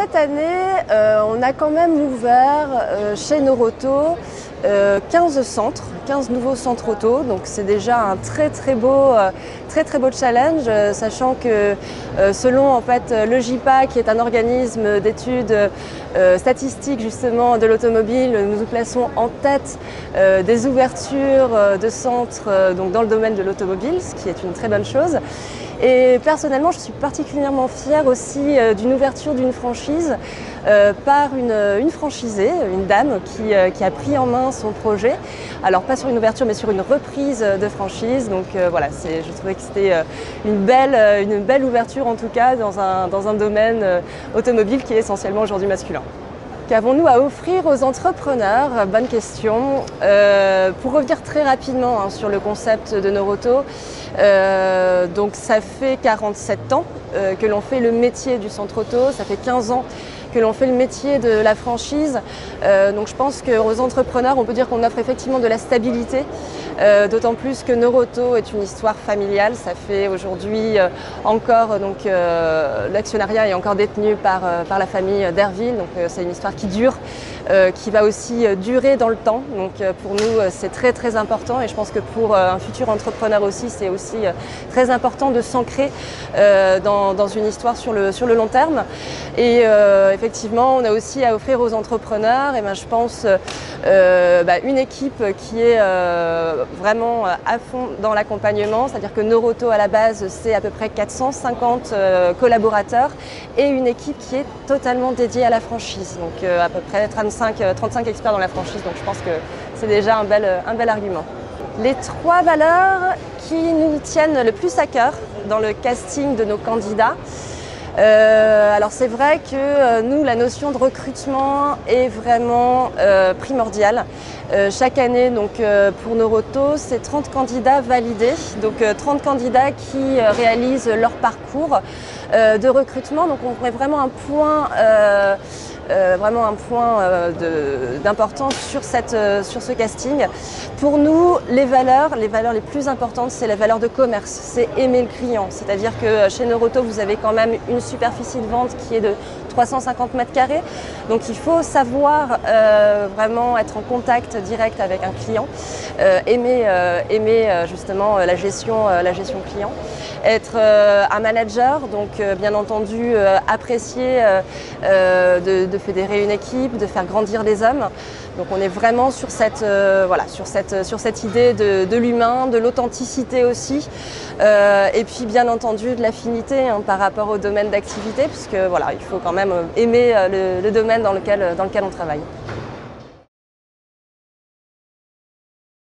cette année, on a quand même ouvert chez Noroto 15 centres, 15 nouveaux centres auto. Donc c'est déjà un très beau challenge, sachant que selon en fait le JPA, qui est un organisme d'études statistiques justement de l'automobile, nous nous plaçons en tête des ouvertures de centres donc dans le domaine de l'automobile, ce qui est une très bonne chose. Et personnellement, je suis particulièrement fière aussi d'une ouverture d'une franchise par une franchisée, une dame qui a pris en main son projet. Alors pas sur une ouverture mais sur une reprise de franchise. Donc voilà, je trouvais que c'était une belle ouverture en tout cas dans un domaine automobile qui est essentiellement aujourd'hui masculin. Qu'avons-nous à offrir aux entrepreneurs? Bonne question. Pour revenir très rapidement sur le concept de Noroto, donc ça fait 47 ans que l'on fait le métier du centre auto, ça fait 15 ans que l'on fait le métier de la franchise. Donc je pense qu'aux entrepreneurs, on peut dire qu'on offre effectivement de la stabilité, d'autant plus que Noroto est une histoire familiale. Ça fait aujourd'hui encore, donc l'actionnariat est encore détenu par la famille Derville, donc c'est une histoire qui dure, qui va aussi durer dans le temps. Donc pour nous, c'est très important, et je pense que pour un futur entrepreneur aussi, c'est aussi très important de s'ancrer dans une histoire sur le long terme. Et effectivement, on a aussi à offrir aux entrepreneurs, et je pense une équipe qui est vraiment à fond dans l'accompagnement, c'est-à-dire que Noroto à la base c'est à peu près 450 collaborateurs et une équipe qui est totalement dédiée à la franchise, donc à peu près 35 experts dans la franchise, donc je pense que c'est déjà un bel argument. Les 3 valeurs qui nous tiennent le plus à cœur dans le casting de nos candidats. Alors c'est vrai que nous, la notion de recrutement est vraiment primordiale. Chaque année, donc pour Noroto, c'est 30 candidats validés, donc 30 candidats qui réalisent leur parcours de recrutement. Donc on aurait vraiment un point d'importance sur ce casting. Pour nous, les valeurs les plus importantes, c'est la valeur de commerce, c'est aimer le client. C'est-à-dire que chez Noroto, vous avez quand même une superficie de vente qui est de 350 mètres carrés. Donc il faut savoir vraiment être en contact direct avec un client, aimer justement la gestion client. Être un manager, donc bien entendu apprécier de fédérer une équipe, de faire grandir les hommes. Donc on est vraiment sur cette idée de l'humain, de l'authenticité aussi, et puis bien entendu de l'affinité par rapport au domaine d'activité, puisque voilà, il faut quand même aimer le domaine dans lequel on travaille.